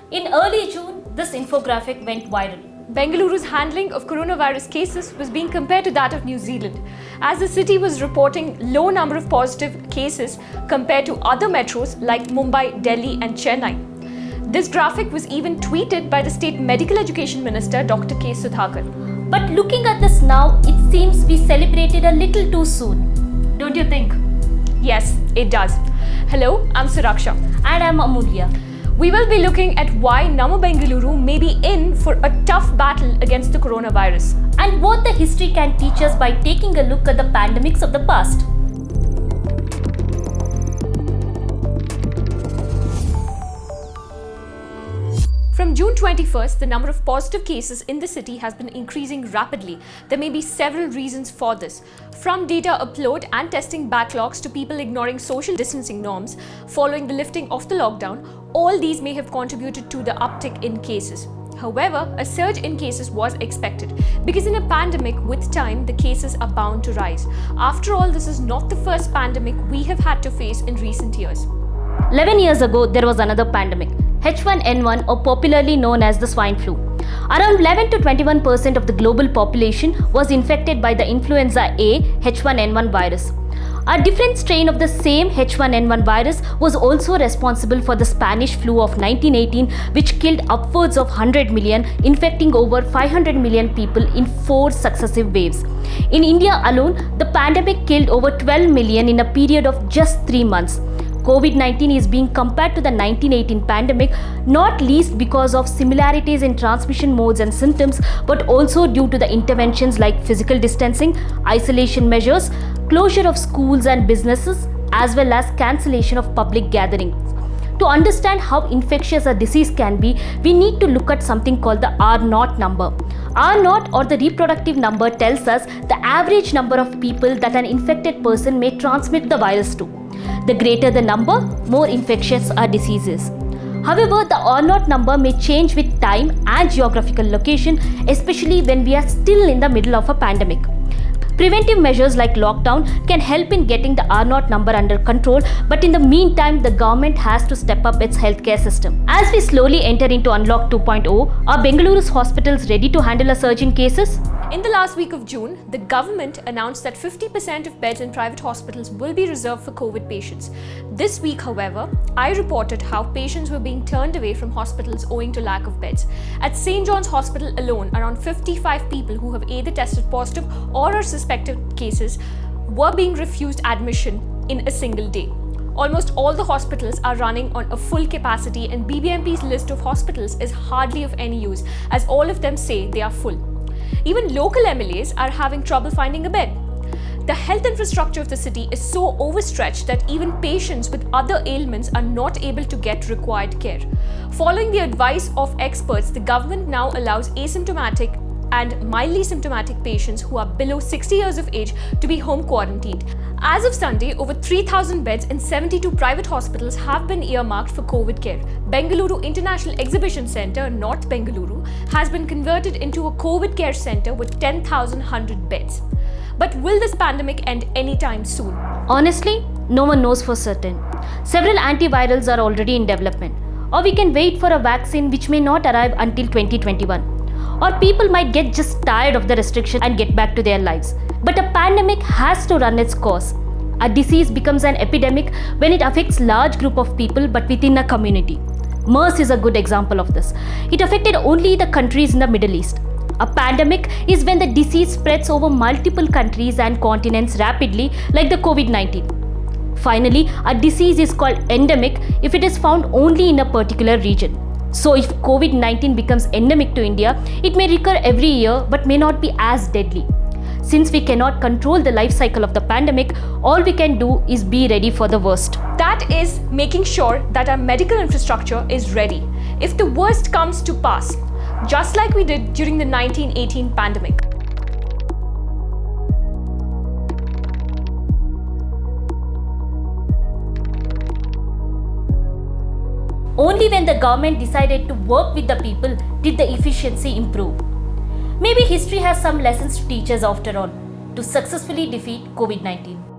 In early June, this infographic went viral. Bengaluru's handling of coronavirus cases was being compared to that of New Zealand, as the city was reporting low number of positive cases compared to other metros like Mumbai, Delhi and Chennai. This graphic was even tweeted by the state medical education minister Dr. K. Sudhakar. But looking at this now, it seems we celebrated a little too soon. Don't you think? Yes, it does. Hello, I'm Suraksha. And I'm Amulya. We will be looking at why Namma Bengaluru may be in for a tough battle against the coronavirus. And what the history can teach us by taking a look at the pandemics of the past. From June 21st, the number of positive cases in the city has been increasing rapidly. There may be several reasons for this. From data upload and testing backlogs to people ignoring social distancing norms following the lifting of the lockdown, all these may have contributed to the uptick in cases. However, a surge in cases was expected because in a pandemic, with time, the cases are bound to rise. After all, this is not the first pandemic we have had to face in recent years. 11 years ago, there was another pandemic, H1N1, or popularly known as the swine flu. Around 11 to 21% of the global population was infected by the influenza A H1N1 virus. A different strain of the same H1N1 virus was also responsible for the Spanish flu of 1918, which killed upwards of 100 million, infecting over 500 million people in 4 successive waves. In India alone, the pandemic killed over 12 million in a period of just 3 months. COVID-19 is being compared to the 1918 pandemic, not least because of similarities in transmission modes and symptoms, but also due to the interventions like physical distancing, isolation measures, closure of schools and businesses, as well as cancellation of public gatherings. To understand how infectious a disease can be, we need to look at something called the R0 number. R0, or the reproductive number, tells us the average number of people that an infected person may transmit the virus to. The greater the number, more infectious a disease is. However, the R0 number may change with time and geographical location, especially when we are still in the middle of a pandemic. Preventive measures like lockdown can help in getting the R0 number under control, but in the meantime, the government has to step up its healthcare system. As we slowly enter into Unlock 2.0, are Bengaluru's hospitals ready to handle a surge in cases? In the last week of June, the government announced that 50% of beds in private hospitals will be reserved for COVID patients. This week, however, I reported how patients were being turned away from hospitals owing to lack of beds. At St. John's Hospital alone, around 55 people who have either tested positive or are suspected cases were being refused admission in a single day. Almost all the hospitals are running on a full capacity, and BBMP's list of hospitals is hardly of any use, as all of them say they are full. Even local MLAs are having trouble finding a bed. The health infrastructure of the city is so overstretched that even patients with other ailments are not able to get required care. Following the advice of experts, the government now allows asymptomatic and mildly symptomatic patients who are below 60 years of age to be home quarantined. As of Sunday, over 3,000 beds in 72 private hospitals have been earmarked for COVID care. Bengaluru International Exhibition Centre, North Bengaluru, has been converted into a COVID care centre with 10,100 beds. But will this pandemic end anytime soon? Honestly, no one knows for certain. Several antivirals are already in development, or we can wait for a vaccine which may not arrive until 2021. Or people might get just tired of the restriction and get back to their lives. But a pandemic has to run its course. A disease becomes an epidemic when it affects large group of people but within a community. MERS is a good example of this. It affected only the countries in the Middle East. A pandemic is when the disease spreads over multiple countries and continents rapidly, like the COVID-19. Finally, a disease is called endemic if it is found only in a particular region. So if COVID-19 becomes endemic to India, it may recur every year but may not be as deadly. Since we cannot control the life cycle of the pandemic, all we can do is be ready for the worst. That is making sure that our medical infrastructure is ready if the worst comes to pass, just like we did during the 1918 pandemic. Only when the government decided to work with the people did the efficiency improve. Maybe history has some lessons to teach us after all, to successfully defeat COVID-19.